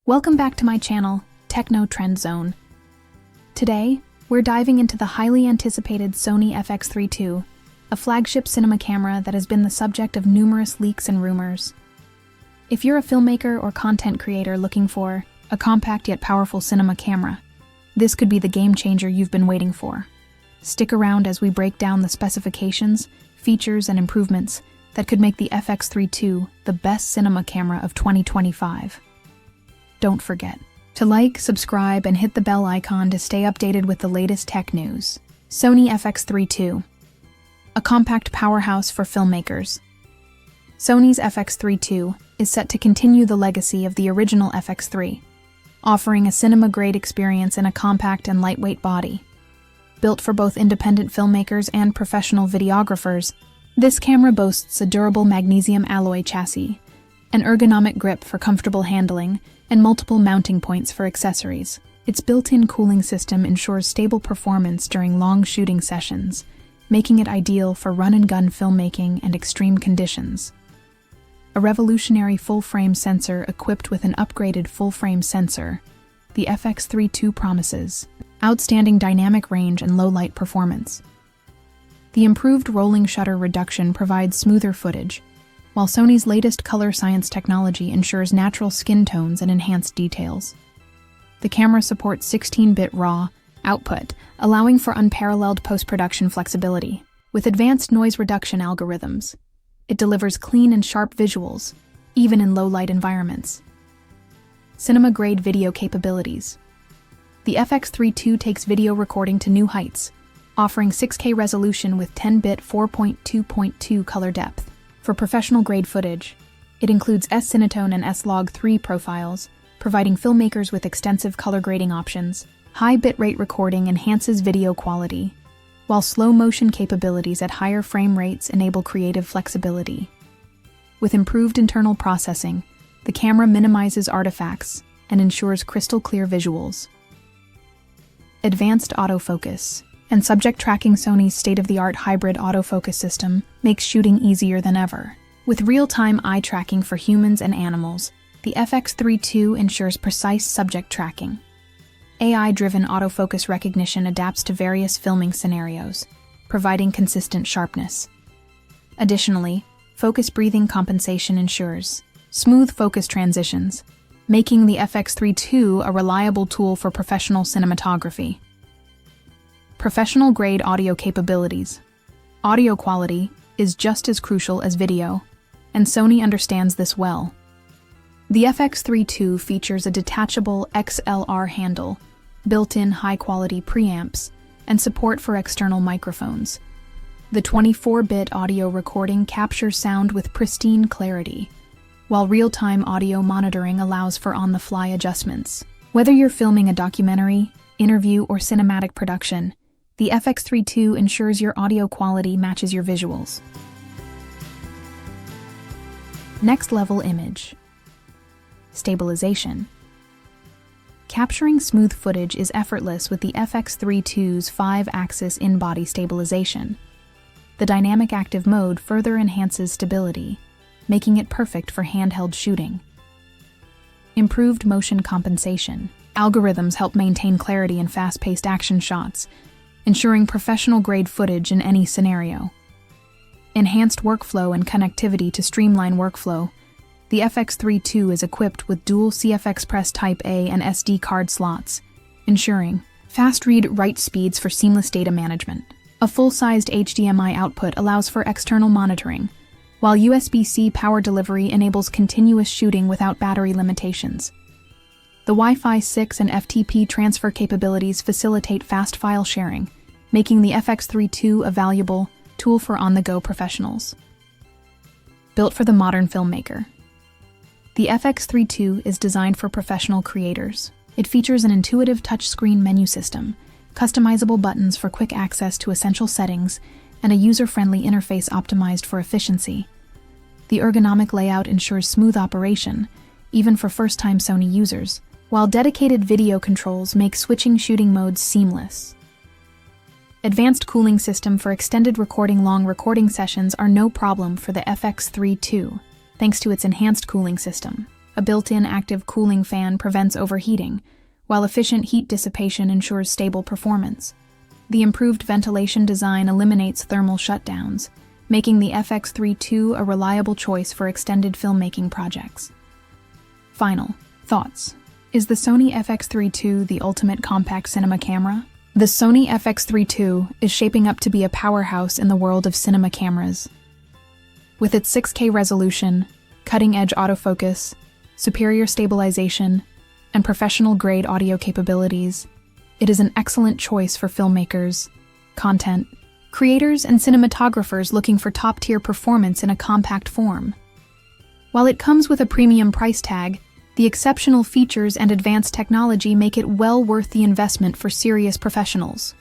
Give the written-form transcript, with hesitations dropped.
Welcome back to my channel, Techno Trend Zone. Today, we're diving into the highly anticipated Sony FX3 II, a flagship cinema camera that has been the subject of numerous leaks and rumors. If you're a filmmaker or content creator looking for a compact yet powerful cinema camera, this could be the game changer you've been waiting for. Stick around as we break down the specifications, features, and improvements that could make the FX3 II the best cinema camera of 2025. Don't forget to like, subscribe, and hit the bell icon to stay updated with the latest tech news. Sony FX3 II, a compact powerhouse for filmmakers. Sony's FX3 II is set to continue the legacy of the original FX3, offering a cinema-grade experience in a compact and lightweight body. Built for both independent filmmakers and professional videographers, this camera boasts a durable magnesium alloy chassis, an ergonomic grip for comfortable handling, and multiple mounting points for accessories. Its built-in cooling system ensures stable performance during long shooting sessions, making it ideal for run-and-gun filmmaking and extreme conditions. A revolutionary full-frame sensor equipped with an upgraded full-frame sensor, the FX3 II promises outstanding dynamic range and low-light performance. The improved rolling shutter reduction provides smoother footage, while Sony's latest color science technology ensures natural skin tones and enhanced details. The camera supports 16-bit RAW output, allowing for unparalleled post-production flexibility. With advanced noise reduction algorithms, it delivers clean and sharp visuals, even in low-light environments. Cinema-grade video capabilities. The FX3 II takes video recording to new heights, offering 6K resolution with 10-bit 4.2.2 color depth. For professional-grade footage, it includes S-Cinetone and S-Log3 profiles, providing filmmakers with extensive color grading options. High bitrate recording enhances video quality, while slow-motion capabilities at higher frame rates enable creative flexibility. With improved internal processing, the camera minimizes artifacts and ensures crystal-clear visuals. Advanced autofocus and subject tracking. Sony's state-of-the-art hybrid autofocus system makes shooting easier than ever. With real-time eye tracking for humans and animals, the FX3 II ensures precise subject tracking. AI-driven autofocus recognition adapts to various filming scenarios, providing consistent sharpness. Additionally, focus breathing compensation ensures smooth focus transitions, making the FX3 II a reliable tool for professional cinematography. Professional-grade audio capabilities. Audio quality is just as crucial as video, and Sony understands this well. The FX3 II features a detachable XLR handle, built-in high-quality preamps, and support for external microphones. The 24-bit audio recording captures sound with pristine clarity, while real-time audio monitoring allows for on-the-fly adjustments. Whether you're filming a documentary, interview, or cinematic production, the FX3 II ensures your audio quality matches your visuals. Next-level image. Stabilization. Capturing smooth footage is effortless with the FX3 II's 5-axis in-body stabilization. The dynamic active mode further enhances stability, making it perfect for handheld shooting. Improved motion compensation. Algorithms help maintain clarity in fast-paced action shots, ensuring professional-grade footage in any scenario. Enhanced workflow and connectivity to streamline workflow. The FX3 II is equipped with dual CF Express Type A and SD card slots, ensuring fast read-write speeds for seamless data management. A full-sized HDMI output allows for external monitoring, while USB-C power delivery enables continuous shooting without battery limitations. The Wi-Fi 6 and FTP transfer capabilities facilitate fast file sharing, making the FX3 II a valuable tool for on-the-go professionals. Built for the modern filmmaker. The FX3 II is designed for professional creators. It features an intuitive touchscreen menu system, customizable buttons for quick access to essential settings, and a user-friendly interface optimized for efficiency. The ergonomic layout ensures smooth operation, even for first-time Sony users, while dedicated video controls make switching shooting modes seamless. Advanced cooling system for extended long recording sessions are no problem for the FX3 II, thanks to its enhanced cooling system. a built-in active cooling fan prevents overheating, while efficient heat dissipation ensures stable performance. The improved ventilation design eliminates thermal shutdowns, making the FX3 II a reliable choice for extended filmmaking projects. Final thoughts. Is the Sony FX3 II the ultimate compact cinema camera? The Sony FX3 II is shaping up to be a powerhouse in the world of cinema cameras. With its 6K resolution, cutting-edge autofocus, superior stabilization, and professional-grade audio capabilities, it is an excellent choice for filmmakers, content creators, and cinematographers looking for top-tier performance in a compact form. While it comes with a premium price tag, the exceptional features and advanced technology make it well worth the investment for serious professionals.